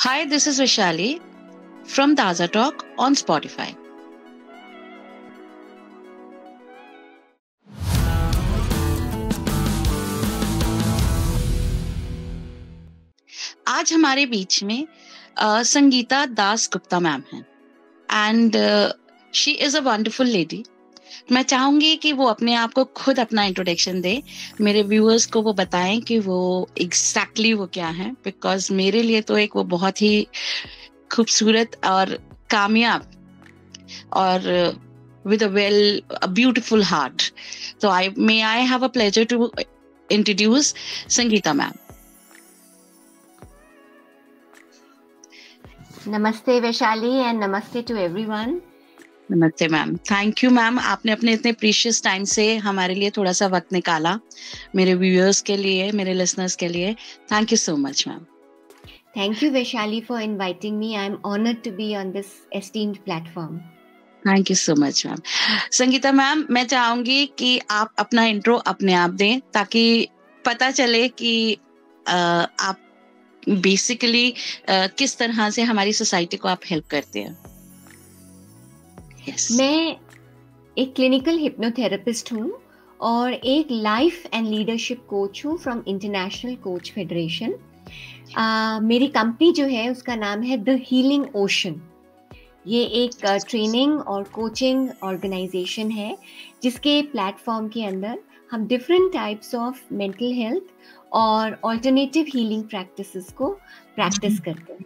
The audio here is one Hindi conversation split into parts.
Hi, this is Vishali from Taza Talk on Spotify. आज हमारे बीच में संगीता दास गुप्ता मैम हैं and she is a wonderful lady. मैं चाहूंगी कि वो अपने आप को खुद अपना इंट्रोडक्शन दे, मेरे व्यूअर्स को वो बताएं कि वो एग्जैक्टली वो क्या है, बिकॉज मेरे लिए तो एक वो बहुत ही खूबसूरत और कामयाब और with a beautiful heart. So may I have a pleasure to introduce Sangeeta ma'am. नमस्ते वैशाली एंड नमस्ते टू एवरीवन. नमस्ते मैम. थैंक यू मैम, आपने अपने इतने प्रीशियस टाइम से हमारे लिए थोड़ा सा वक्त निकाला, मेरे व्यूअर्स के लिए, मेरे लिसनर्स के लिए. Thank you so much ma'am. Thank you Vaishali for inviting me. I am honoured to be on this esteemed platform. Thank you so much ma'am. Sangeeta ma'am, मैं चाहूंगी कि आप अपना इंट्रो अपने आप दें ताकि पता चले कि आप बेसिकली किस तरह से हमारी सोसाइटी को आप हेल्प करते हैं. yes. मैं एक क्लिनिकल हिप्नोथेरेपिस्ट हूँ और एक लाइफ एंड लीडरशिप कोच हूँ फ्रॉम इंटरनेशनल कोच फेडरेशन. मेरी कंपनी जो है उसका नाम है द हीलिंग ओशन. ये एक ट्रेनिंग और कोचिंग ऑर्गेनाइजेशन है जिसके प्लेटफॉर्म के अंदर हम different types of mental health और ऑल्टरनेटिव हीलिंग प्रैक्टिसेस को प्रैक्टिस करते हैं.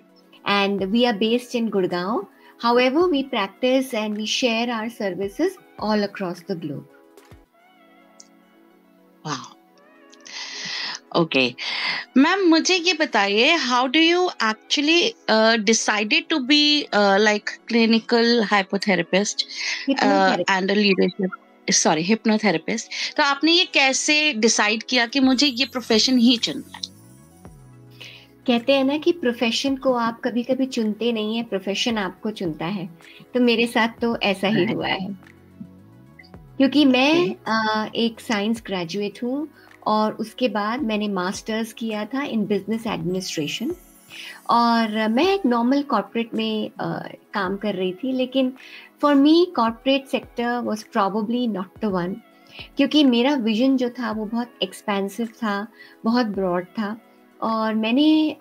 And we are based in Gurgaon. However, we practice and we share our services all across the globe. Wow. Okay. Ma'am, मुझे ये बताइए, how do you actually decided to be like clinical hypnotherapist and a leadership? Sorry, hypnotherapist. तो आपने ये कैसे decide किया कि मुझे ये profession ही चुनना है? कहते हैं ना कि प्रोफेशन को आप कभी कभी चुनते नहीं है, प्रोफेशन आपको चुनता है. तो मेरे साथ तो ऐसा ही हुआ है क्योंकि मैं एक साइंस ग्रेजुएट हूँ और उसके बाद मैंने मास्टर्स किया था इन बिजनेस एडमिनिस्ट्रेशन और मैं एक नॉर्मल कॉर्पोरेट में काम कर रही थी. लेकिन for me corporate sector was probably not the one, क्योंकि मेरा विजन जो था वो बहुत एक्सपेंसिव था, बहुत ब्रॉड था. और मैंने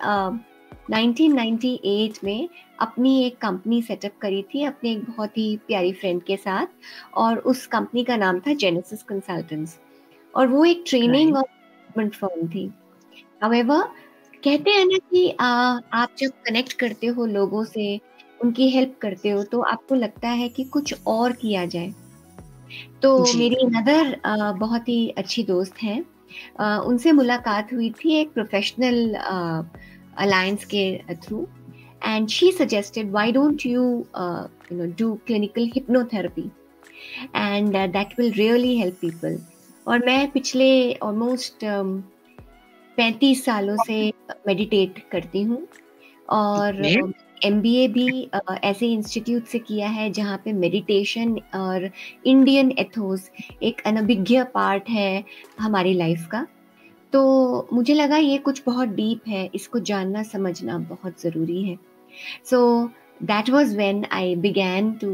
1998 में अपनी एक कंपनी सेटअप करी थी अपने एक बहुत ही प्यारी फ्रेंड के साथ और उस कंपनी का नाम था जेनेसिस कंसल्टेंट्स और वो एक ट्रेनिंग और डेवलपमेंट फर्म थी. हाउएवर, कहते हैं ना कि आप जब कनेक्ट करते हो लोगों से, उनकी हेल्प करते हो तो आपको लगता है कि कुछ और किया जाए. तो मेरी नदर बहुत ही अच्छी दोस्त हैं, उनसे मुलाकात हुई थी एक प्रोफेशनल अलायंस के through and she suggested why don't you do clinical hypnotherapy and that will really help people. और मैं पिछले ऑलमोस्ट 35 सालों से मेडिटेट करती हूँ और MBA भी ऐसे इंस्टीट्यूट से किया है जहाँ पे मेडिटेशन और इंडियन एथोस एक अनभिज्ञ पार्ट है हमारी लाइफ का. तो मुझे लगा ये कुछ बहुत डीप है, इसको जानना समझना बहुत ज़रूरी है. So that was when I began to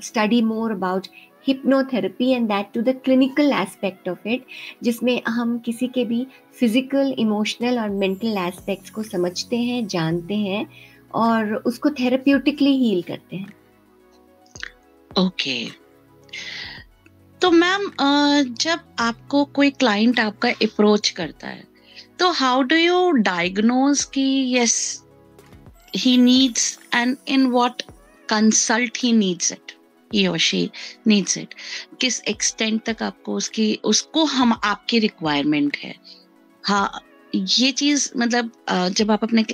study more about hypnotherapy and that too the clinical aspect of it, जिसमें हम किसी के भी फिजिकल, इमोशनल और मेंटल एस्पेक्ट्स को समझते हैं, जानते हैं और उसको थेरेप्यूटिकली हील करते हैं. ओके. तो मैम, जब आपको कोई क्लाइंट आपका अप्रोच करता है तो हाउ डू यू डायग्नोज कि yes he needs and in what consult he needs it, he or she needs it, किस एक्सटेंट तक आपको उसको हम आपकी रिक्वायरमेंट है. हाँ, ये चीज मतलब जब आप अपने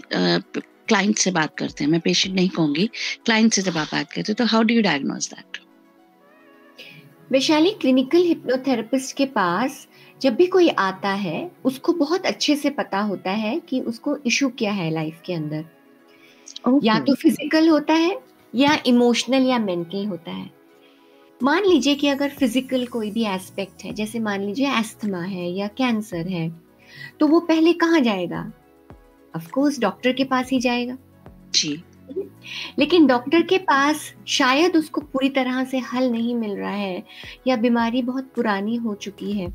क्लाइंट से बात करते हैं, मैं पेशेंट नहीं कहूंगी, क्लाइंट से जब आप बात करते हैं तो how do you diagnose that? Vaishali, clinical hypnotherapist के पास जब भी कोई आता है उसको बहुत अच्छे से पता होता है कि उसको इशू क्या है लाइफ के अंदर. या तो फिजिकल होता है या इमोशनल या मेंटल होता है. मान लीजिए कि अगर फिजिकल कोई भी एस्पेक्ट है, जैसे मान लीजिए एस्थमा है या कैंसर है, तो वो पहले कहाँ जाएगा? ऑफ कोर्स डॉक्टर के पास ही जाएगा. जी। लेकिन डॉक्टर के पास शायद उसको पूरी तरह से हल नहीं मिल रहा है, या बीमारी बहुत पुरानी हो चुकी है,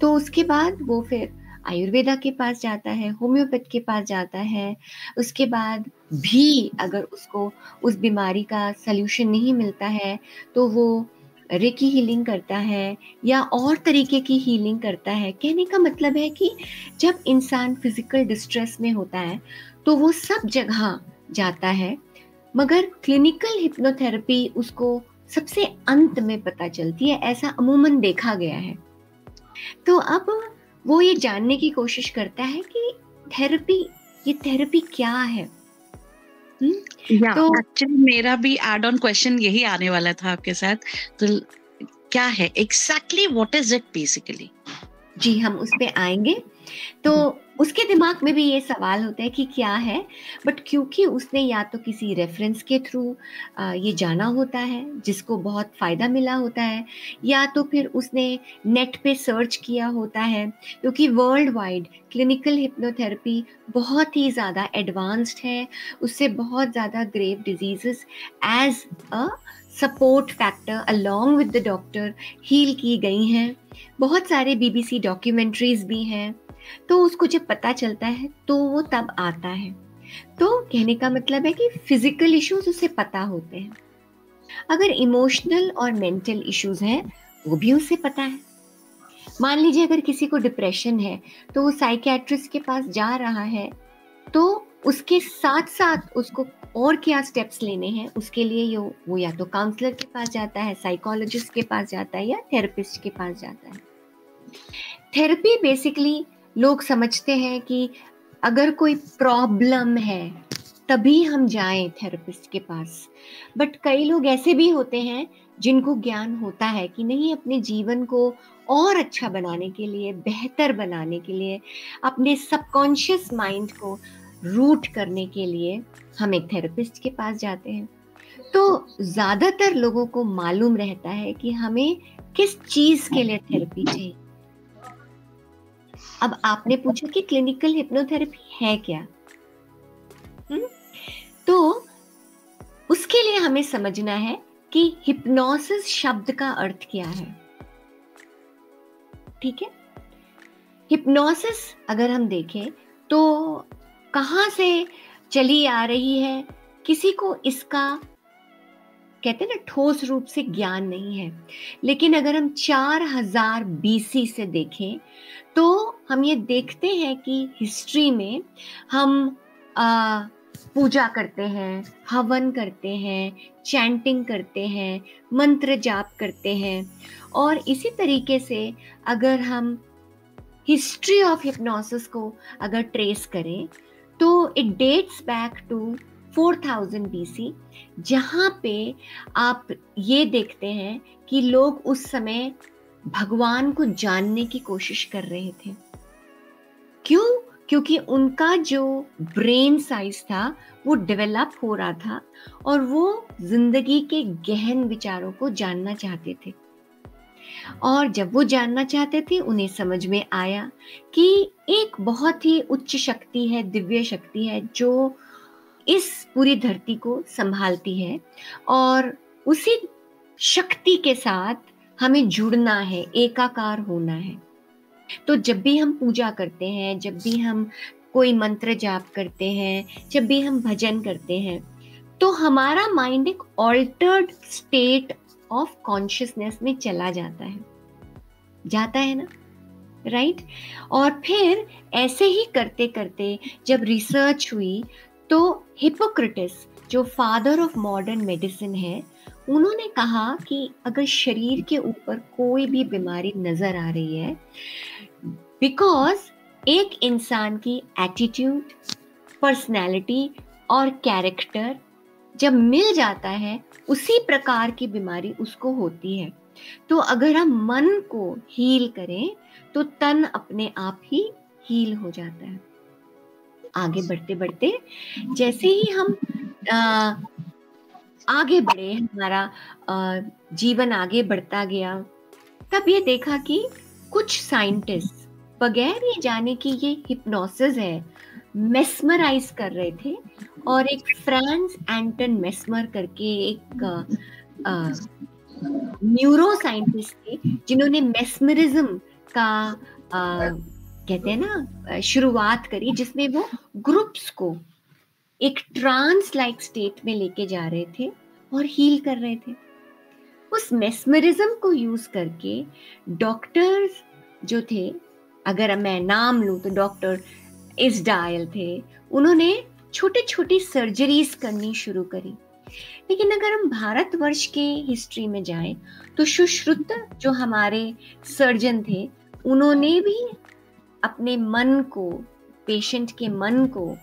तो उसके बाद वो फिर आयुर्वेदा के पास जाता है, होम्योपैथ के पास जाता है। उसके बाद भी अगर उसको उस बीमारी का सॉल्यूशन नहीं मिलता है, तो वो रेकी हीलिंग करता है या और तरीके की हीलिंग करता है। कहने का मतलब है कि जब इंसान फिजिकल डिस्ट्रेस में होता है तो वो सब जगह जाता है, मगर क्लिनिकल हिप्नोथेरेपी उसको सबसे अंत में पता चलती है, ऐसा अमूमन देखा गया है। तो अब वो ये जानने की कोशिश करता है कि ये थेरेपी क्या है। या तो एक्चुअली मेरा भी एड ऑन क्वेश्चन यही आने वाला था आपके साथ। तो क्या है exactly, what is it basically? जी, हम उस पे आएंगे। तो उसके दिमाग में भी ये सवाल होता है कि क्या है, बट क्योंकि उसने या तो किसी रेफरेंस के थ्रू ये जाना होता है जिसको बहुत फ़ायदा मिला होता है, या तो फिर उसने नेट पे सर्च किया होता है, क्योंकि वर्ल्ड वाइड क्लिनिकल हिप्नोथेरेपी बहुत ही ज़्यादा एडवांस्ड है। उससे बहुत ज़्यादा grave diseases as a support factor along with the doctor heal की गई हैं। बहुत सारे बीबीसी डॉक्यूमेंट्रीज भी हैं। तो उसको जब पता चलता है तो वो तब आता है। तो कहने का मतलब है कि फिजिकल इश्यूज उसे पता होते हैं, अगर इमोशनल और मेंटल इश्यूज हैं वो भी उसे पता है। मान लीजिए अगर किसी को डिप्रेशन है तो वो साइकियाट्रिस्ट के पास जा रहा है, तो उसके साथ साथ उसको और क्या स्टेप्स लेने हैं उसके लिए वो या तो काउंसलर के पास जाता है, साइकोलॉजिस्ट के पास जाता है, या थेरेपिस्ट के पास जाता है। थेरेपी बेसिकली लोग समझते हैं कि अगर कोई प्रॉब्लम है तभी हम जाएं थेरेपिस्ट के पास, बट कई लोग ऐसे भी होते हैं जिनको ज्ञान होता है कि नहीं, अपने जीवन को और अच्छा बनाने के लिए, बेहतर बनाने के लिए, अपने सबकॉन्शियस माइंड को रूट करने के लिए हम एक थेरेपिस्ट के पास जाते हैं। तो ज्यादातर लोगों को मालूम रहता है कि हमें किस चीज के लिए थेरेपी चाहिए। अब आपने पूछा कि क्लिनिकल हिप्नोथेरेपी है क्या? तो उसके लिए हमें समझना है कि हिप्नोसिस शब्द का अर्थ क्या है। ठीक है, हिप्नोसिस अगर हम देखें तो कहां से चली आ रही है, किसी को इसका कहते हैं ना ठोस रूप से ज्ञान नहीं है। लेकिन अगर हम 4000 बीसी से देखें तो हम ये देखते हैं कि हिस्ट्री में हम पूजा करते हैं, हवन करते हैं, चैंटिंग करते हैं, मंत्र जाप करते हैं। और इसी तरीके से अगर हम हिस्ट्री ऑफ हिप्नोसिस को अगर ट्रेस करें तो it dates back to 4000 BC, जहाँ पे आप ये देखते हैं कि लोग उस समय भगवान को जानने की कोशिश कर रहे थे। क्यों? क्योंकि उनका जो ब्रेन साइज था वो डेवलप हो रहा था और वो जिंदगी के गहन विचारों को जानना चाहते थे। और जब वो जानना चाहते थे उन्हें समझ में आया कि एक बहुत ही उच्च शक्ति है, दिव्य शक्ति है जो इस पूरी धरती को संभालती है, और उसी शक्ति के साथ हमें जुड़ना है, एकाकार होना है। तो जब भी हम पूजा करते हैं, जब भी हम कोई मंत्र जाप करते हैं, जब भी हम भजन करते हैं, तो हमारा माइंड एक ऑल्टर्ड स्टेट ऑफ कॉन्शियसनेस में चला जाता है ना, राइट? और फिर ऐसे ही करते करते जब रिसर्च हुई तो हिपोक्रेटिस जो फादर ऑफ मॉडर्न मेडिसिन है, उन्होंने कहा कि अगर शरीर के ऊपर कोई भी बीमारी नजर आ रही है, बिकॉज एक इंसान की एटीट्यूड, पर्सनैलिटी और कैरेक्टर जब मिल जाता है उसी प्रकार की बीमारी उसको होती है। तो अगर हम मन को हील करें तो तन अपने आप ही हील हो जाता है। आगे बढ़ते बढ़ते जैसे ही हम आगे बढ़े, हमारा जीवन आगे बढ़ता गया, तब ये देखा कि कुछ साइंटिस्ट बगैर ये जाने कि ये हिप्नोसिस है, मेस्मराइज कर रहे थे। और एक फ्रांस एंटन मेस्मर करके एक न्यूरो साइंटिस्ट थे जिन्होंने मेस्मरिज्म का कहते हैं ना शुरुआत करी, जिसमें वो ग्रुप्स को एक ट्रांस लाइक स्टेट में लेके जा रहे थे और हील कर रहे थे। उस मेस्मरिज्म को यूज करके डॉक्टर्स जो थे, अगर मैं नाम लूं तो डॉक्टर इज़डायल थे, उन्होंने छोटे छोटी सर्जरीज करनी शुरू करी। लेकिन अगर हम भारतवर्ष के हिस्ट्री में जाएं तो सुश्रुत जो हमारे सर्जन थे, उन्होंने भी अपने मन को, पेशेंट के मन को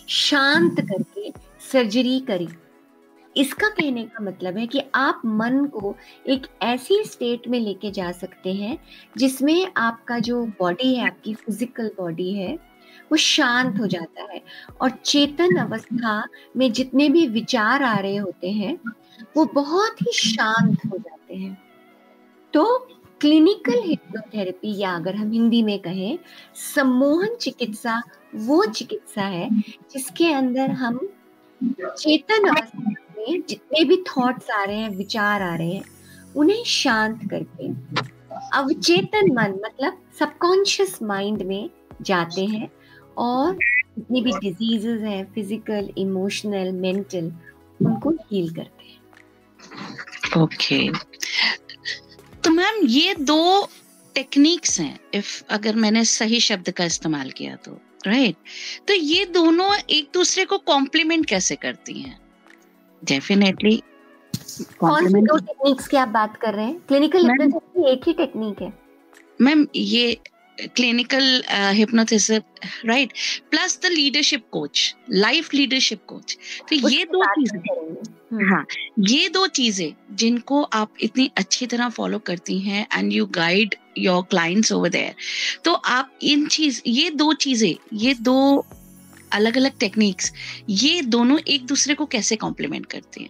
शांत करके सर्जरी करी। इसका कहने का मतलब है कि आप मन को एक ऐसी स्टेट में लेके जा सकते हैं जिसमें आपका जो बॉडी है, आपकी फिजिकल बॉडी है, वो शांत हो जाता है और चेतन अवस्था में जितने भी विचार आ रहे होते हैं वो बहुत ही शांत हो जाते हैं। तो क्लिनिकल हिप्नोथेरेपी, या अगर हम हिंदी में कहें सम्मोहन चिकित्सा, वो चिकित्सा है जिसके अंदर हम चेतन अवस्था में जितने भी थॉट्स आ रहे हैं, विचार आ रहे हैं, उन्हें शांत करके अवचेतन मन मतलब सबकॉन्शियस माइंड में जाते हैं और जितनी भी डिजीजेस हैं, फिजिकल, इमोशनल, मेंटल, उनको हील करते हैं। ओके, तो मैम ये दो टेक्निक्स हैं, इफ अगर मैंने सही शब्द का इस्तेमाल किया तो, राइट? तो ये दोनों एक दूसरे को कॉम्प्लीमेंट कैसे करती हैं? डेफिनेटली। कौन सी दो टेक्निक्स की आप बात कर रहे हैं? क्लिनिकल हिप्नोथेरेपी एक ही टेक्निक है मैम, ये clinical hypnotism, right, plus the leadership coach, life leadership coach. तो ये दो चीजें, हाँ, ये दो चीजें जिनको आप इतनी अच्छी तरह फॉलो करती हैं and you guide your clients over there. तो आप ये दो चीजें, ये दो अलग अलग टेक्निक्स, ये दोनों एक दूसरे को कैसे कॉम्प्लीमेंट करती हैं?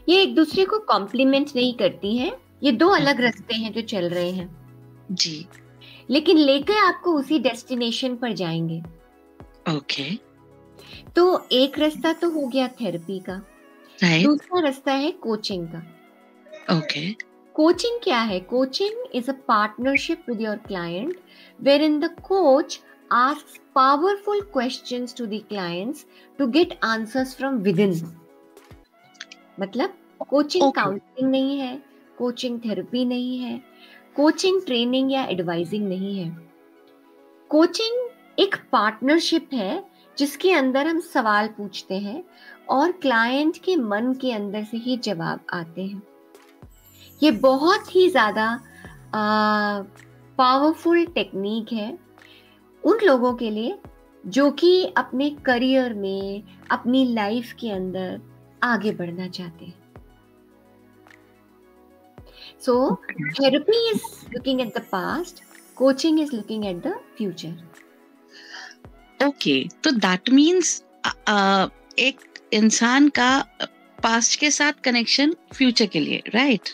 ये एक दूसरे को कॉम्प्लीमेंट नहीं करती हैं, ये दो अलग रास्ते हैं जो चल रहे हैं जी, लेकिन लेकर आपको उसी डेस्टिनेशन पर जाएंगे। ओके, तो एक रास्ता तो हो गया थेरेपी का, दूसरा रास्ता है कोचिंग का। ओके, कोचिंग क्या है? Coaching is a partnership with your client wherein the coach asks powerful questions to the clients to get answers from within. मतलब कोचिंग काउंसलिंग नहीं है, कोचिंग थेरेपी नहीं है, कोचिंग ट्रेनिंग या एडवाइजिंग नहीं है। कोचिंग एक पार्टनरशिप है जिसके अंदर हम सवाल पूछते हैं और क्लाइंट के मन के अंदर से ही जवाब आते हैं। ये बहुत ही ज़्यादा पावरफुल टेक्निक है उन लोगों के लिए जो कि अपने करियर में, अपनी लाइफ के अंदर आगे बढ़ना चाहते हैं। So, therapy is looking at the past, coaching is looking at the future. Okay, तो that means एक इंसान का पास्ट के साथ कनेक्शन फ्यूचर के लिए, राइट?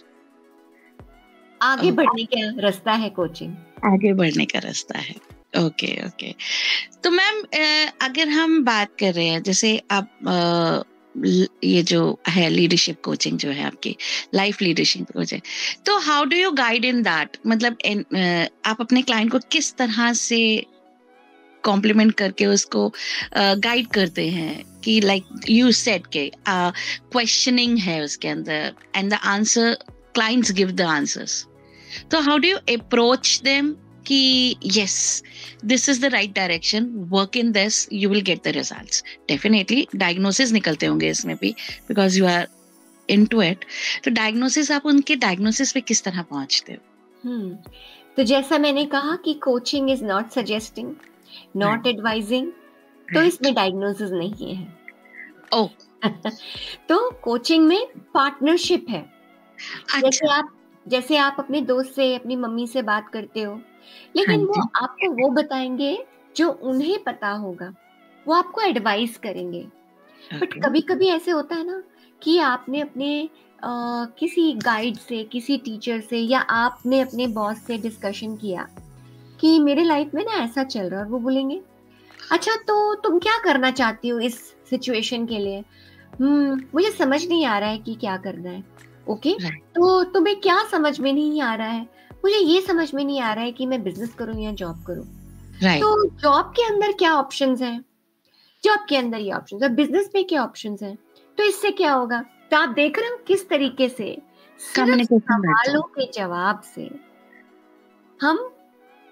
आगे बढ़ने का रास्ता है कोचिंग, आगे बढ़ने का रास्ता है। Okay, okay. तो मैम, अगर हम बात कर रहे हैं, जैसे आप ये जो है लीडरशिप कोचिंग जो है आपकी लाइफ लीडरशिप कोचिंग, तो how do you guide in that? मतलब आप अपने क्लाइंट को किस तरह से कॉम्प्लीमेंट करके उसको गाइड करते हैं कि लाइक यू सेड के क्वेश्चनिंग है उसके अंदर and the answer, clients give the answers, तो how do you approach them कि yes, this is the right direction, work in this, you will get the results. Definitely diagnosis निकलते होंगे इसमें भी because you are into it. तो diagnosis, आप उनके diagnosis पे किस तरह पहुंचते हो? तो जैसा मैंने कहा कि coaching is not suggesting, not advising, तो इसमें diagnosis नहीं है। Oh. तो coaching में partnership है। अच्छा। जैसे आप अपने दोस्त से, अपनी मम्मी से बात करते हो, लेकिन वो आपको वो बताएंगे जो उन्हें पता होगा, वो आपको एडवाइस करेंगे। बट कभी-कभी ऐसे होता है ना कि आपने अपने किसी गाइड से, किसी टीचर से, या आपने अपने बॉस से डिस्कशन किया कि मेरे लाइफ में ना ऐसा चल रहा है, और वो बोलेंगे अच्छा, तो तुम क्या करना चाहती हो इस सिचुएशन के लिए? मुझे समझ नहीं आ रहा है कि क्या करना है। ओके, राइट, तो तुम्हें क्या समझ में नहीं आ रहा है? मुझे ये समझ में नहीं आ रहा है कि मैं बिजनेस करूं या जॉब करूं। राइट, तो जॉब के अंदर क्या ऑप्शंस हैं? जॉब के अंदर ये ऑप्शंस है, बिजनेस में क्या ऑप्शंस हैं? तो इससे क्या होगा? तो आप देख रहे हो किस तरीके से सिर्फ कम्युनिकेशन बढ़ता सवालों के जवाब से हम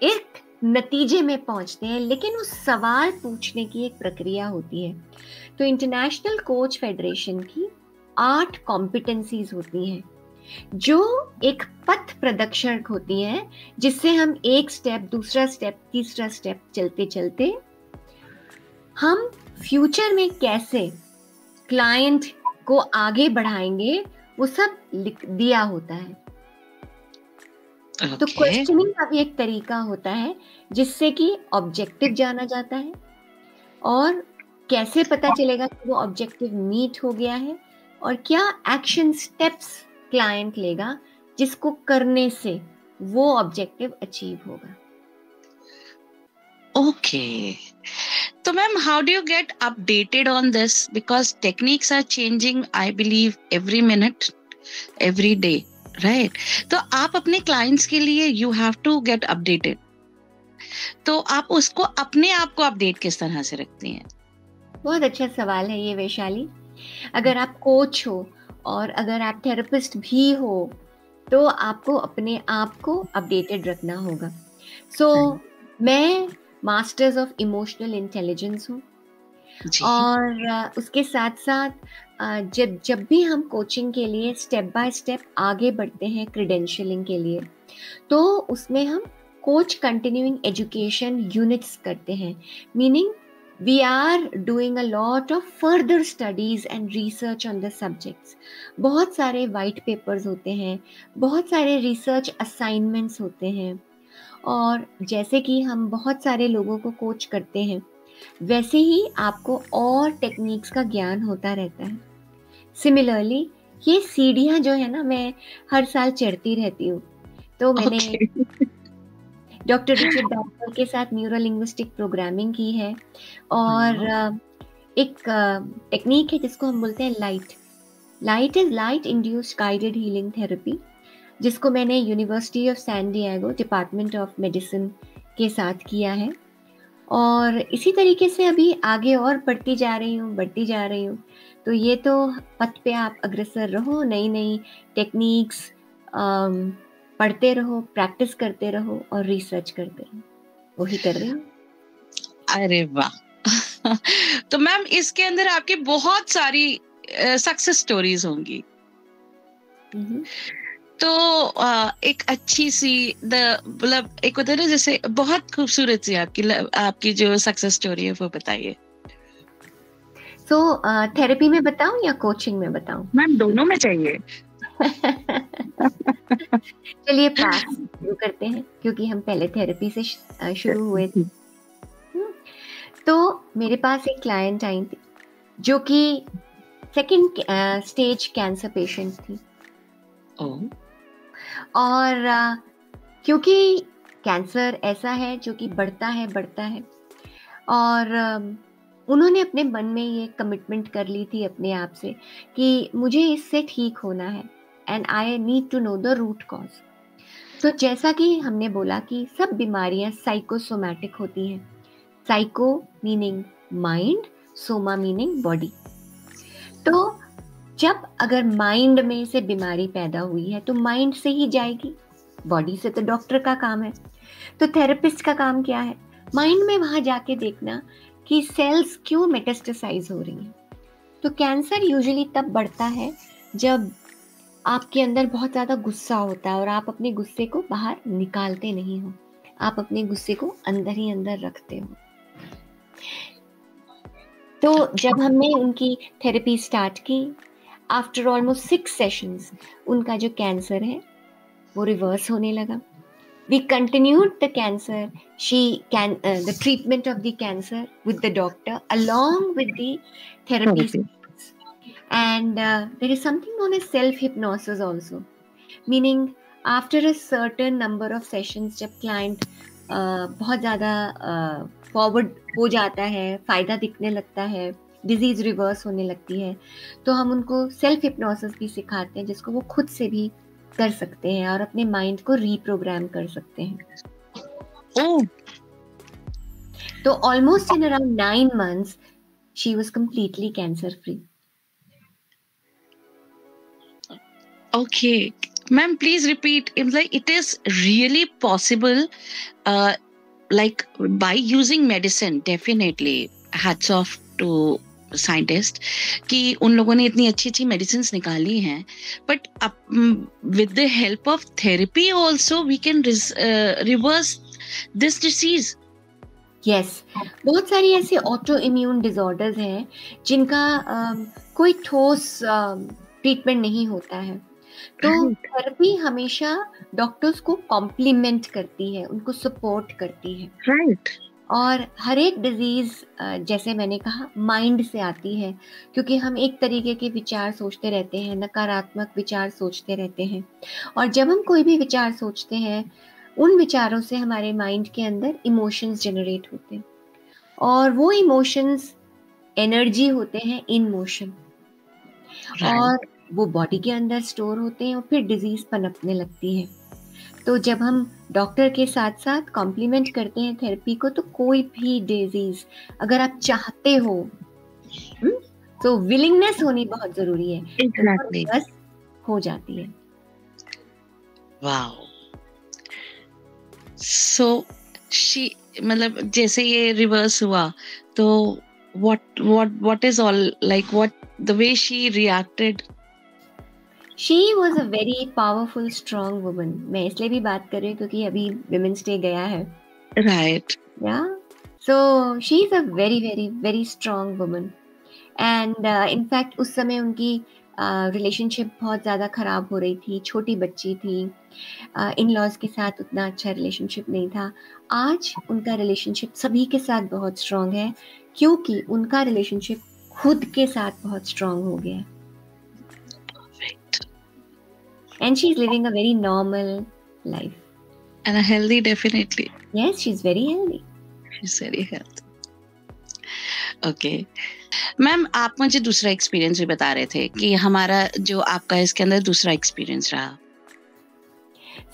एक नतीजे में पहुंचते हैं, लेकिन उस सवाल पूछने की एक प्रक्रिया होती है। तो इंटरनेशनल कोच फेडरेशन की 8 कॉम्पिटेंसीज होती हैं, जो एक पथ प्रदर्शक होती हैं, जिससे हम एक स्टेप, दूसरा स्टेप, तीसरा स्टेप चलते चलते हम फ्यूचर में कैसे क्लाइंट को आगे बढ़ाएंगे, वो सब लिख दिया होता है। है। तो ओके, क्वेश्चनिंग का भी एक तरीका होता है, जिससे कि ऑब्जेक्टिव जाना जाता है, और कैसे पता चलेगा कि वो ऑब्जेक्टिव मीट हो गया है, और क्या एक्शन स्टेप्स क्लाइंट लेगा जिसको करने से वो ऑब्जेक्टिव अचीव होगा। ओके। तो ma'am, how do you get updated on this? Because techniques are changing, I believe, every minute, every day, right? तो आप अपने क्लाइंट्स के लिए you have to get updated, तो आप उसको अपने आप को अपडेट किस तरह से रखती हैं? बहुत अच्छा सवाल है ये, वैशाली। अगर आप कोच हो और अगर आप थेरेपिस्ट भी हो, तो आपको अपने आप को अपडेटेड रखना होगा। सो मैं मास्टर्स ऑफ इमोशनल इंटेलिजेंस हूँ, जी, और उसके साथ साथ जब जब भी हम कोचिंग के लिए स्टेप बाय स्टेप आगे बढ़ते हैं क्रेडेंशियलिंग के लिए, तो उसमें हम कोच कंटिन्यूइंग एजुकेशन यूनिट्स करते हैं। Meaning we are doing a lot of further studies and research on the subjects. बहुत सारे वाइट पेपर्स होते हैं, बहुत सारे रिसर्च असाइनमेंट्स होते हैं, और जैसे कि हम बहुत सारे लोगों को कोच करते हैं, वैसे ही आपको और टेक्निक्स का ज्ञान होता रहता है। सिमिलरली ये सीढ़ियाँ जो है ना, मैं हर साल चढ़ती रहती हूँ। तो मैंने ओके, डॉक्टर रिचर्ड डॉक्टर के साथ न्यूरो लिंग्विस्टिक प्रोग्रामिंग की है, और एक टेक्निक है जिसको हम बोलते हैं light. Light is light induced guided healing therapy, जिसको मैंने university of San Diego department of medicine के साथ किया है। और इसी तरीके से अभी आगे और बढ़ती जा रही हूँ। तो ये तो पथ पे आप अग्रसर रहो, नई नई टेक्निक्स पढ़ते रहो, प्रैक्टिस करते रहो और रिसर्च करते रहो। वही कर रही हूँ। अरे वाह! तो मैम, इसके अंदर आपकी बहुत सारी सक्सेस स्टोरीज होंगी। हम्म। तो एक अच्छी सी मतलब एक होता है ना, जैसे बहुत खूबसूरत सी आपकी जो सक्सेस स्टोरी है वो बताइए। सो थेरेपी में बताऊं या कोचिंग में बताऊं? मैम, दोनों में चाहिए। चलिए पास शुरू करते हैं, क्योंकि हम पहले थेरेपी से शुरू हुए थे। हम्म, तो मेरे पास एक क्लाइंट आई थी, जो कि सेकंड स्टेज कैंसर पेशेंट थी। ओह, और क्योंकि कैंसर ऐसा है जो कि बढ़ता है, और उन्होंने अपने मन में ये कमिटमेंट कर ली थी अपने आप से कि मुझे इससे ठीक होना है, and I need to know the root cause. तो जैसा कि हमने बोला कि सब बीमारियां साइकोसोमैटिक होती हैं। Psycho meaning mind, Soma meaning body. तो जब अगर माइंड में से बीमारी पैदा हुई है, तो माइंड से ही जाएगी, बॉडी से तो डॉक्टर का काम है। तो थेरेपिस्ट का काम क्या है? माइंड में वहां जाके देखना कि सेल्स क्यों मेटास्टेसाइज हो रही हैं। तो कैंसर यूजुअली तब बढ़ता है जब आपके अंदर बहुत ज्यादा गुस्सा होता है और आप अपने गुस्से को बाहर निकालते नहीं हो, आप अपने गुस्से को अंदर ही अंदर रखते हो। तो जब हमने उनकी थेरेपी स्टार्ट की, आफ्टर ऑलमोस्ट 6 सेशंस, उनका जो कैंसर है वो रिवर्स होने लगा। We continued the cancer, the treatment of the cancer with the doctor along with the therapy therapy. sessions. And there is something known as self-hypnosis also, meaning after a certain number of sessions, जब client बहुत ज़्यादा फॉरवर्ड हो जाता है, फ़ायदा दिखने लगता है, डिजीज़ रिवर्स होने लगती है, तो हम उनको सेल्फ हिप्नोसिस भी सिखाते हैं, जिसको वो खुद से भी कर सकते हैं और अपने माइंड को रीप्रोग्राम कर सकते हैं। ओह, तो almost in around 9 months she was completely cancer free. okay. Ma'am, please repeat. It's like it is really possible, like by using medicine, definitely. Hats off to scientist कि उन लोगों ने इतनी अच्छी अच्छी मेडिसिन निकाली हैं, but with the help of therapy also we can reverse this disease. Yes, बहुत सारी ऐसे ऑटो इम्यून डिसऑर्डर्स हैं जिनका कोई ठोस ट्रीटमेंट नहीं होता है, तो थेरेपी हमेशा डॉक्टर्स को कॉम्प्लीमेंट करती है, उनको सपोर्ट करती है। राइट। और हर एक डिजीज जैसे मैंने कहा माइंड से आती है, क्योंकि हम एक तरीके के विचार सोचते रहते हैं, नकारात्मक विचार सोचते रहते हैं, और जब हम कोई भी विचार सोचते हैं उन विचारों से हमारे माइंड के अंदर इमोशंस जनरेट होते हैं, और वो इमोशंस एनर्जी होते हैं इन मोशन, और वो बॉडी के अंदर स्टोर होते हैं और फिर डिजीज पनपने लगती है। तो जब हम डॉक्टर के साथ साथ कॉम्प्लीमेंट करते हैं थेरेपी को, तो कोई भी डिजीज अगर आप चाहते हो, तो विलिंगनेस होनी बहुत जरूरी है, एग्जैक्टली, बस हो जाती है। वाओ। सो शी, मतलब जैसे ये रिवर्स हुआ, तो what is all like, what the way she reacted? She was a very powerful, strong woman. मैं इसलिए भी बात कर रही हूँ क्योंकि अभी Women's Day गया है। Right. Yeah. So she is a very, very, very strong woman. And in fact उस समय उनकी रिलेशनशिप बहुत ज़्यादा खराब हो रही थी, छोटी बच्ची थी, इन लॉज के साथ उतना अच्छा रिलेशनशिप नहीं था। आज उनका रिलेशनशिप सभी के साथ बहुत स्ट्रांग है, क्योंकि उनका रिलेशनशिप खुद के साथ बहुत स्ट्रांग हो गया है। And she's living a very normal life. And a healthy, definitely. Yes, she's very healthy. She's very healthy. Okay. Ma'am, आप मुझे दूसरा एक्सपीरियंस भी बता रहे थे कि हमारा जो आपका इसके अंदर दूसरा एक्सपीरियंस रहा।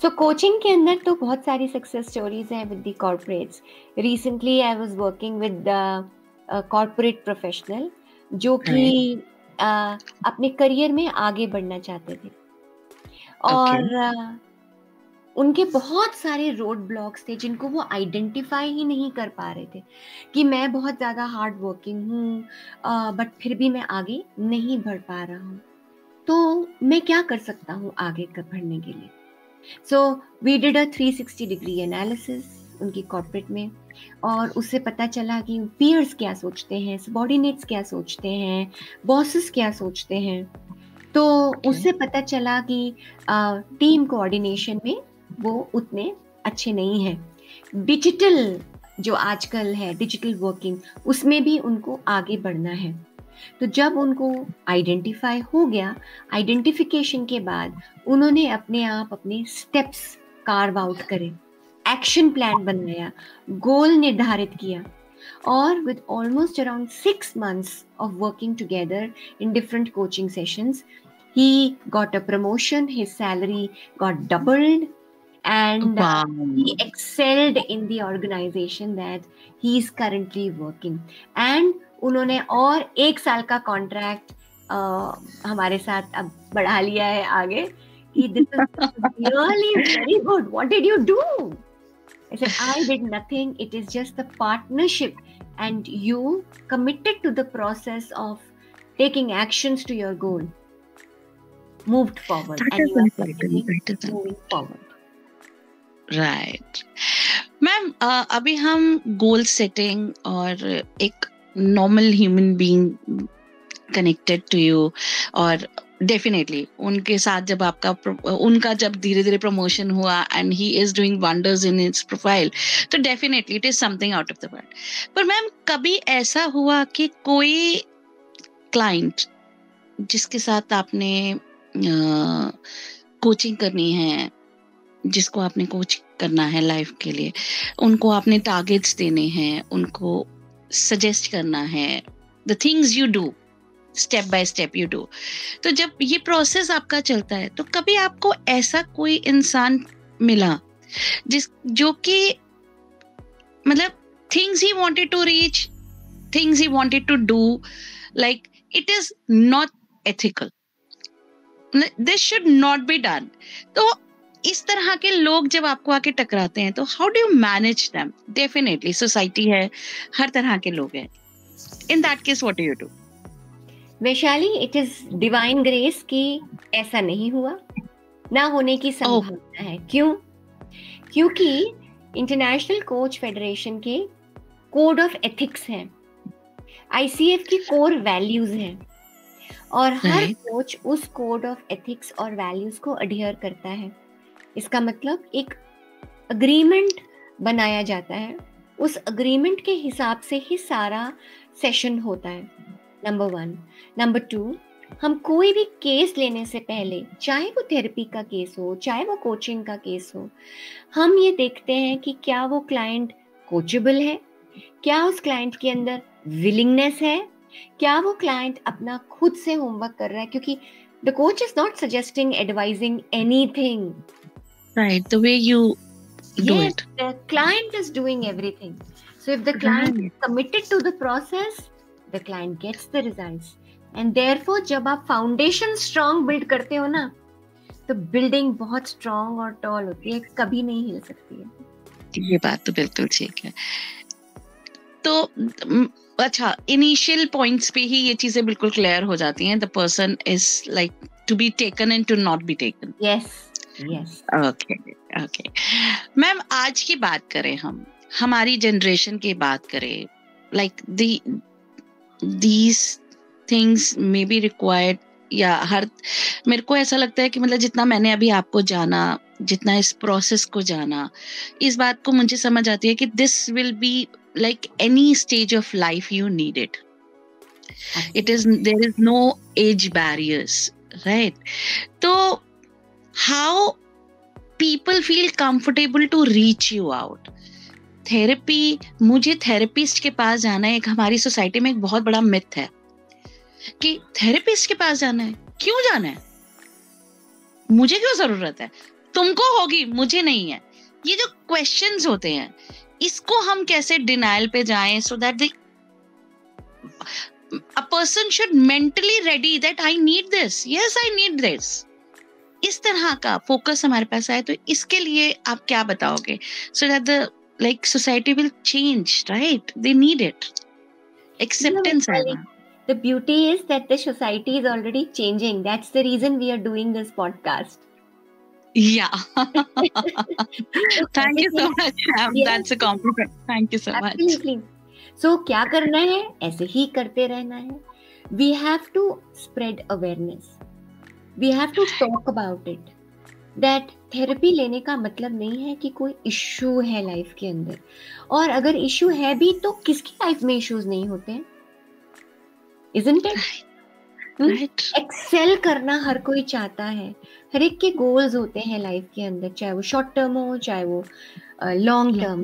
So कोचिंग के अंदर तो बहुत सारी सक्सेस स्टोरीज हैं with the corporates. Recently I was working with the corporate professional जो कि अपने करियर में आगे बढ़ना चाहते थे, और उनके बहुत सारे रोड ब्लॉक्स थे जिनको वो आइडेंटिफाई ही नहीं कर पा रहे थे कि मैं बहुत ज़्यादा हार्ड वर्किंग हूँ, बट फिर भी मैं आगे नहीं बढ़ पा रहा हूँ, तो मैं क्या कर सकता हूँ आगे बढ़ने के लिए। So we did a 360 degree analysis उनकी कॉर्पोरेट में, और उससे पता चला कि पीयर्स क्या सोचते हैं, सबॉर्डिनेट्स क्या सोचते हैं, बॉसेस क्या सोचते हैं। तो उससे पता चला कि टीम कोऑर्डिनेशन में वो उतने अच्छे नहीं हैं। डिजिटल जो आजकल है, डिजिटल वर्किंग, उसमें भी उनको आगे बढ़ना है। तो जब उनको आइडेंटिफाई हो गया, आइडेंटिफिकेशन के बाद उन्होंने अपने आप अपने स्टेप्स कार्व आउट करे, एक्शन प्लान बनाया, गोल निर्धारित किया, और with almost around 6 months of working together in different coaching sessions, he got a promotion, his salary got doubled, and he excelled in the organization that he is currently working. And उन्होंने और 1 साल का कॉन्ट्रैक्ट हमारे साथ अब बढ़ा लिया है आगे कि this is really very good. What did you do? I said, I did nothing. It is just a partnership, and you committed to the process of taking actions to your goal. Moved forward, and you are moving forward. Right. Ma'am, अभी हम गोल सेटिंग और एक normal human being connected to you, और डेफिनेटली उनके साथ जब उनका जब धीरे धीरे प्रमोशन हुआ and he is doing wonders in his profile, तो definitely it is something out of the world. पर मैम, कभी ऐसा हुआ कि कोई क्लाइंट जिसके साथ आपने कोचिंग करनी है, जिसको आपने कोच करना है लाइफ के लिए, उनको आपने टारगेट्स देने हैं, उनको सजेस्ट करना है, the things you do step by step you do. तो जब ये प्रोसेस आपका चलता है तो कभी आपको ऐसा कोई इंसान मिला जो कि मतलब things he wanted to reach, things he wanted to do, like it is not ethical, this should not be done, तो इस तरह के लोग जब आपको आके टकराते हैं तो how do you manage them? Definitely society है, हर तरह के लोग हैं, in that case what do you do? Vaishali, it is divine grace कि ऐसा नहीं हुआ, ना होने की संभावना है। क्यों? क्योंकि इंटरनेशनल कोच फेडरेशन के कोड ऑफ एथिक्स हैं, आईसीएफ की कोर वैल्यूज हैं, और हर कोच उस कोड ऑफ एथिक्स और वैल्यूज को अडियर करता है। इसका मतलब एक अग्रीमेंट बनाया जाता है, उस अग्रीमेंट के हिसाब से ही सारा सेशन होता है, नंबर 1। नंबर 2, हम कोई भी केस लेने से पहले, चाहे वो थेरेपी का केस हो, चाहे वो कोचिंग का केस हो, हम ये देखते हैं कि क्या वो क्लाइंट कोचेबल है, क्या उस क्लाइंट के अंदर विलिंगनेस है, क्या वो क्लाइंट अपना खुद से होमवर्क कर रहा है, क्योंकि the coach is not suggesting, advising anything, right, the way you do yes, it. the client is doing everything. So if the client is committed to the process, the client gets the results. And therefore जब आप फाउंडेशन स्ट्रॉन्ग बिल्ड करते हो ना, तो बिल्डिंग बहुत स्ट्रॉन्ग और टॉल होती है, कभी नहीं हिल सकती है। ये बात तो बिल्कुल ठीक है। तो अच्छा, इनिशियल पॉइंट्स पे ही ये चीजें बिल्कुल क्लियर हो जाती हैं, the person is like to be taken and to not be taken. Yes, yes, okay okay. Ma'am, आज की बात करें, हम हमारी जनरेशन की बात करें, like these things may be required, या हर, मेरे को ऐसा लगता है कि मतलब जितना मैंने अभी आपको जाना, जितना इस प्रोसेस को जाना, इस बात को मुझे समझ आती है कि this will be like any stage of life you need it. There is no age barriers, right? So how people feel comfortable to reach you out? Therapy, मुझे थेरेपिस्ट के पास जाना है, एक हमारी सोसाइटी में एक बहुत बड़ा मिथ है कि थेरेपिस्ट के पास जाना है, क्यों जाना है, मुझे क्यों जरूरत है, तुमको होगी, मुझे नहीं है। ये जो क्वेश्चंस होते हैं, इसको हम कैसे डिनायल पे जाएं, so that a person should mentally ready that I need this, yes I need this, इस तरह का फोकस हमारे पास आए। तो इसके लिए आप क्या बताओगे, so that the like society will change, right? They need it, acceptance आएगा। The beauty is that the society is already changing. That's the reason we are doing this podcast. Yeah. Thank you so much, Sam. Yes. That's a compliment. Thank you so Absolutely. much. So क्या करना है? ऐसे ही करते रहना है. We have to spread awareness. We have to talk about it. That therapy लेने का मतलब नहीं है कि कोई इश्यू है लाइफ के अंदर, और अगर इश्यू है भी तो किसकी लाइफ में इश्यूज नहीं होते हैं, isn't it? Right. एक्सेल करना हर कोई चाहता है, हर एक के गोल्स होते हैं लाइफ के अंदर, चाहे वो शॉर्ट टर्म हो, चाहे वो लॉन्ग टर्म।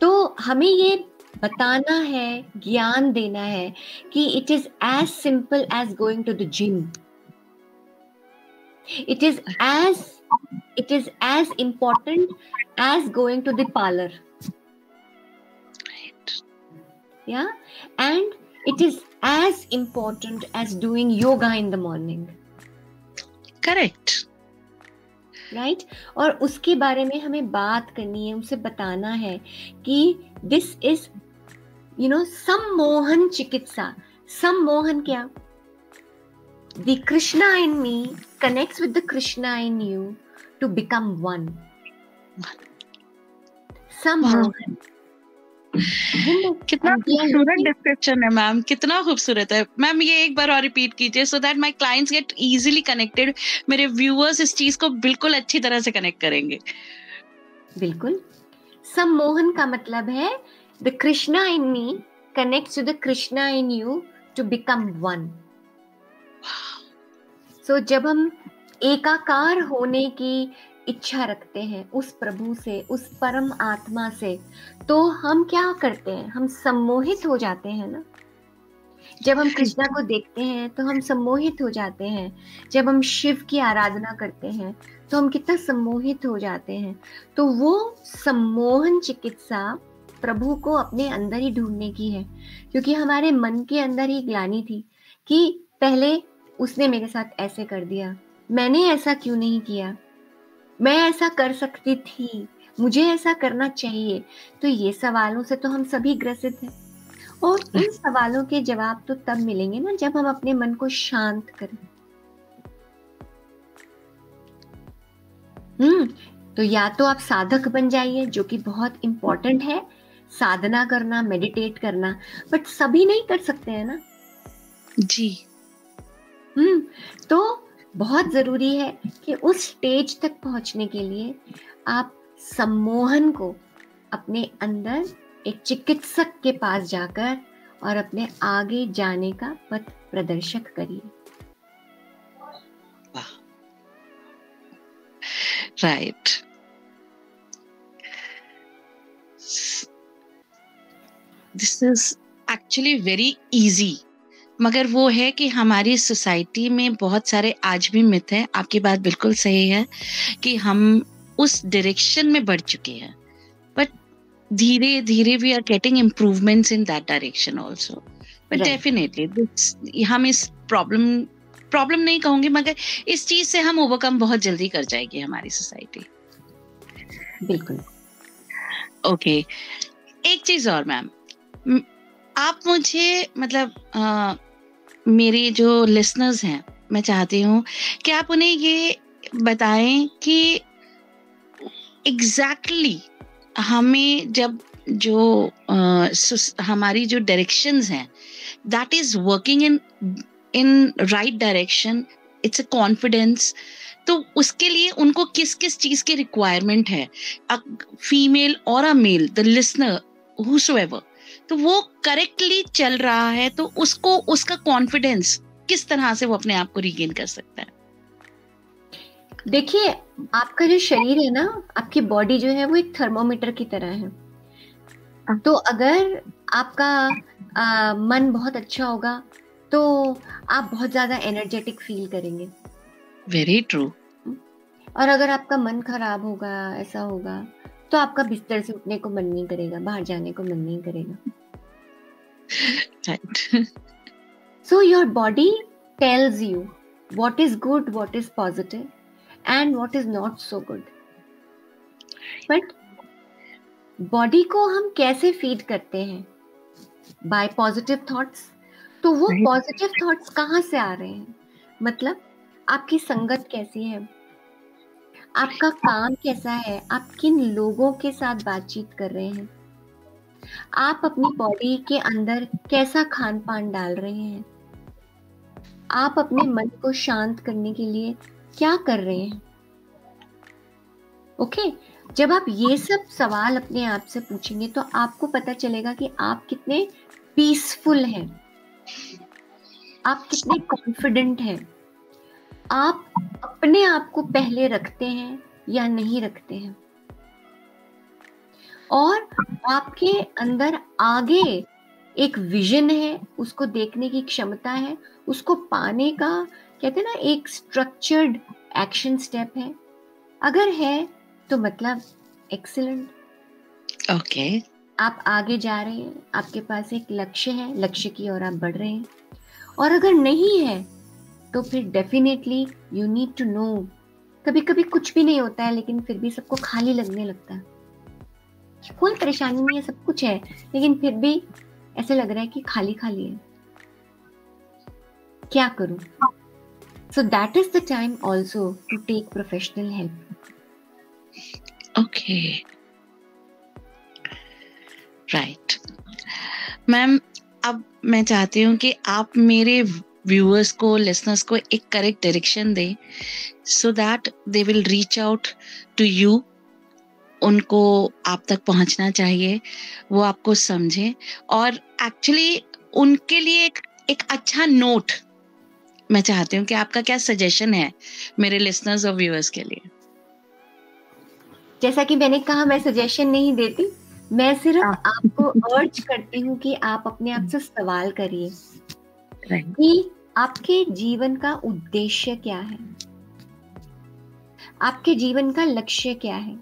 तो हमें ये बताना है, ज्ञान देना है कि it is as simple as going to the gym, it is as important as going to the parlour, yeah, and it is as important as doing yoga in the morning. Correct. Right? और उसके बारे में हमें बात करनी है, उसे बताना है कि this is, you know, सम्मोहन चिकित्सा। सम्मोहन क्या? The Krishna in me connects with the Krishna in you to become one. सम्मोहन। कितना खूबसूरत डिस्क्रिप्शन है मैम, कितना खूबसूरत है मैम। ये एक बार और रिपीट कीजिए, so that my clients get easily connected. मेरे व्यूअर्स इस चीज को बिल्कुल अच्छी तरह से कनेक्ट करेंगे। बिल्कुल। सम्मोहन का मतलब है the Krishna in me connects to the Krishna in you to become one. So जब हम एकाकार होने की इच्छा रखते हैं उस प्रभु से, उस परम आत्मा से, तो हम क्या करते हैं, हम सम्मोहित हो जाते हैं ना। जब हम कृष्णा को देखते हैं तो हम सम्मोहित हो जाते हैं। जब हम शिव की आराधना करते हैं तो हम कितना सम्मोहित हो जाते हैं। तो वो सम्मोहन चिकित्सा प्रभु को अपने अंदर ही ढूंढने की है, क्योंकि हमारे मन के अंदर ही ग्लानि थी कि पहले उसने मेरे साथ ऐसे कर दिया, मैंने ऐसा क्यों नहीं किया, मैं ऐसा कर सकती थी, मुझे ऐसा करना चाहिए। तो ये सवालों से तो हम सभी ग्रसित हैं, और इन सवालों के जवाब तो तब मिलेंगे ना जब हम अपने मन को शांत करें। तो या तो आप साधक बन जाइए, जो कि बहुत इंपॉर्टेंट है, साधना करना, मेडिटेट करना, बट सभी नहीं कर सकते हैं ना जी। तो बहुत जरूरी है कि उस स्टेज तक पहुंचने के लिए आप सम्मोहन को अपने अंदर एक चिकित्सक के पास जाकर और अपने आगे जाने का पथ प्रदर्शक करिए। Right. This is actually very easy, मगर वो है कि हमारी सोसाइटी में बहुत सारे आज भी मिथ है। आपकी बात बिल्कुल सही है कि हम उस डायरेक्शन में बढ़ चुके हैं, बट धीरे धीरे we are getting improvements in that direction also. But definitely हम इस प्रॉब्लम नहीं कहूंगी, मगर इस चीज से हम ओवरकम बहुत जल्दी कर जाएगी हमारी सोसाइटी। बिल्कुल। ओके, एक चीज और मैम, आप मुझे मतलब मेरे जो लिसनर्स हैं, मैं चाहती हूँ कि आप उन्हें ये बताएं कि एग्जैक्टली हमें जब जो हमारी जो डायरेक्शंस हैं, that is working in right direction, it's a confidence, तो उसके लिए उनको किस किस चीज की रिक्वायरमेंट है, फीमेल और अ मेल, द लिसनर हुसोएवर, तो वो करेक्टली चल रहा है तो उसको उसका कॉन्फिडेंस किस तरह से वो अपने आप को रिगेन कर सकता है? देखिए, आपका जो शरीर है ना, आपकी बॉडी जो है वो एक थर्मोमीटर की तरह है। तो अगर आपका मन बहुत अच्छा होगा तो आप बहुत ज्यादा एनर्जेटिक फील करेंगे। Very true. और अगर आपका मन खराब होगा, ऐसा होगा, तो आपका बिस्तर से उठने को मन नहीं करेगा, बाहर जाने को मन नहीं करेगा। Right. So your body tells you what is good, what is positive, and what is not so good. But body को हम कैसे फीड करते हैं? Bye positive thoughts. तो वो पॉजिटिव थॉट्स कहाँ से आ रहे हैं? मतलब आपकी संगत कैसी है, आपका काम कैसा है, आप किन लोगों के साथ बातचीत कर रहे हैं, आप अपनी बॉडी के अंदर कैसा खान पान डाल रहे हैं, आप अपने मन को शांत करने के लिए क्या कर रहे हैं। ओके, जब आप ये सब सवाल अपने आप से पूछेंगे तो आपको पता चलेगा कि आप कितने पीसफुल हैं, आप कितने कॉन्फिडेंट हैं, आप अपने आप को पहले रखते हैं या नहीं रखते हैं, और आपके अंदर आगे एक विजन है, उसको देखने की क्षमता है, उसको पाने का कहते हैं ना एक स्ट्रक्चर्ड एक्शन स्टेप है। अगर है तो मतलब एक्सीलेंट। ओके, आप आगे जा रहे हैं, आपके पास एक लक्ष्य है, लक्ष्य की ओर आप बढ़ रहे हैं। और अगर नहीं है तो फिर definitely you need to know. कभी कभी कुछ भी नहीं होता है लेकिन फिर भी सबको खाली लगने लगता है, कोई परेशानी नहीं है, सब कुछ है, लेकिन फिर भी ऐसे लग रहा है कि खाली खाली है, क्या करूं? So that is the time also to take professional help. Okay. Right. Ma'am, अब मैं चाहती हूँ कि आप मेरे व्यूअर्स को, लिसनर्स को एक करेक्ट डायरेक्शन दें, so that they will reach out to you. उनको आप तक पहुंचना चाहिए, वो आपको समझे, और एक्चुअली उनके लिए एक अच्छा नोट मैं चाहती हूँ कि आपका क्या सजेशन है मेरे लिसनर्स और व्यूअर्स के लिए? जैसा कि मैंने कहा, मैं सजेशन नहीं देती, मैं सिर्फ आपको अर्ज करती हूँ कि आप अपने आप से सवाल करिए कि आपके जीवन का उद्देश्य क्या है, आपके जीवन का लक्ष्य क्या है।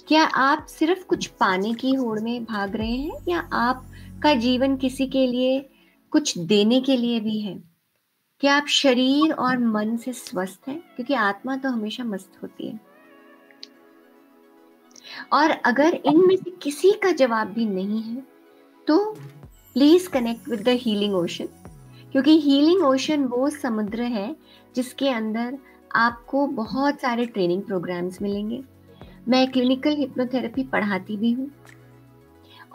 क्या आप सिर्फ कुछ पाने की होड़ में भाग रहे हैं, या आपका जीवन किसी के लिए कुछ देने के लिए भी है? क्या आप शरीर और मन से स्वस्थ हैं? क्योंकि आत्मा तो हमेशा मस्त होती है। और अगर इनमें से किसी का जवाब भी नहीं है, तो please connect with the healing ocean, क्योंकि हीलिंग ओशन वो समुद्र है जिसके अंदर आपको बहुत सारे ट्रेनिंग प्रोग्राम्स मिलेंगे। मैं क्लिनिकल हिप्नोथेरेपी पढ़ाती भी हूँ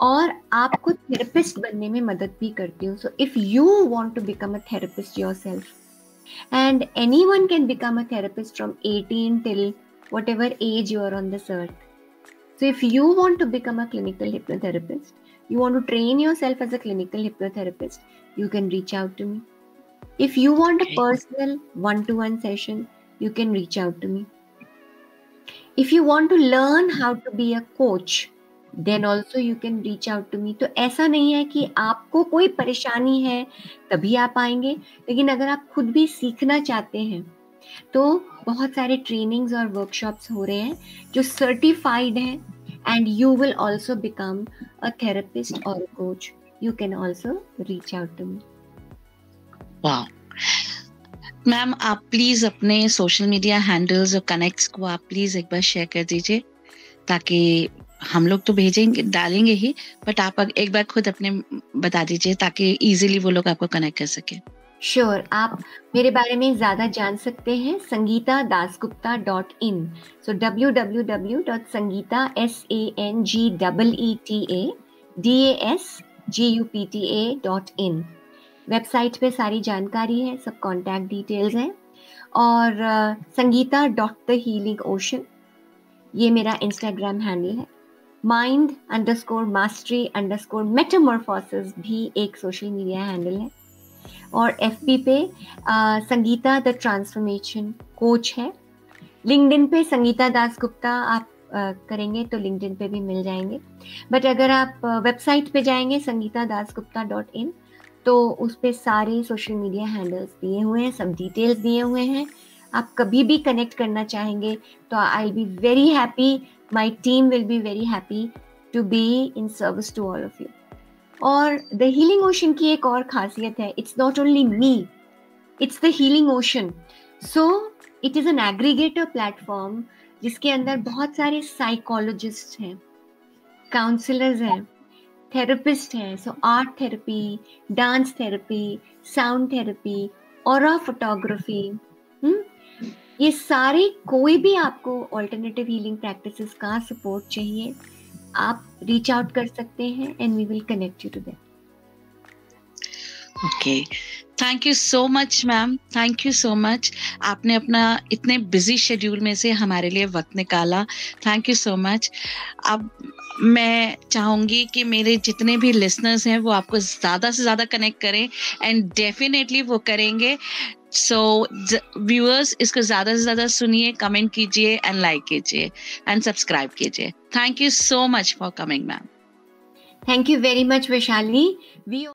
और आपको थेरेपिस्ट बनने में मदद भी करती हूँ। So if you want to become a therapist yourself, and anyone can become a therapist from 18 till whatever age you are on this earth. So if you want to become a clinical hypnotherapist, you want to train yourself as a clinical hypnotherapist, you can reach out to me. If you want a personal one-to-one session, you can reach out to me. If you want to learn how to be a coach, then also you can reach out to me. तो ऐसा नहीं है कि आपको कोई परेशानी है तभी आप आएंगे, लेकिन अगर आप खुद भी सीखना चाहते हैं तो बहुत सारे ट्रेनिंग्स और वर्कशॉप्स हो रहे हैं जो सर्टिफाइड हैं, and you will also become a therapist और coach. You can also reach out to me. वाह मैम, आप प्लीज अपने सोशल मीडिया हैंडल्स और कनेक्ट्स को आप प्लीज एक बार शेयर कर दीजिए, ताकि हम लोग तो भेजेंगे, डालेंगे ही, बट आप एक बार खुद अपने बता दीजिए ताकि इजीली वो लोग आपको कनेक्ट कर सके. श्योर, आप मेरे बारे में ज़्यादा जान सकते हैं sangeetadasgupta.in. सो www.sangeeta.in वेबसाइट पे सारी जानकारी है, सब कॉन्टैक्ट डिटेल्स हैं. और संगीता द हीलिंग ओशन ये मेरा इंस्टाग्राम हैंडल है. mind_mastery_metamorphosis भी एक सोशल मीडिया हैंडल है. और FB पे संगीता द ट्रांसफॉर्मेशन कोच है. लिंक्डइन पे संगीता दासगुप्ता आप करेंगे तो लिंक्डइन पे भी मिल जाएंगे. बट अगर आप वेबसाइट पे जाएंगे sangeetadasgupta.in तो उस पे सारे सोशल मीडिया हैंडल्स दिए हुए हैं, सब डिटेल्स दिए हुए हैं. आप कभी भी कनेक्ट करना चाहेंगे तो I will be very happy, my team will be very happy to be in service to all of you. और द हीलिंग ओशन की एक और खासियत है, it's not only me, it's the healing ocean. So it is an aggregator platform जिसके अंदर बहुत सारे साइकोलॉजिस्ट हैं, काउंसलर्स हैं, थेरेपिस्ट हैं. So art therapy, dance therapy, sound therapy, aura photography, ये सारे, कोई भी आपको ऑल्टरनेटिव हीलिंग प्रैक्टिसेस का सपोर्ट चाहिए, आप रीच आउट कर सकते हैं and we will connect you to that. Okay, thank you so much ma'am, thank you so much. आपने अपना इतने बिजी शेड्यूल में से हमारे लिए वक्त निकाला, थैंक यू सो मच. अब मैं चाहूँगी कि मेरे जितने भी लिसनर्स हैं वो आपको ज़्यादा से ज़्यादा कनेक्ट करें, एंड डेफिनेटली वो करेंगे. सो व्यूअर्स, इसको ज़्यादा से ज़्यादा सुनिए, कमेंट कीजिए एंड लाइक कीजिए एंड सब्सक्राइब कीजिए. Thank you so much for coming ma'am. Thank you very much Vaishali.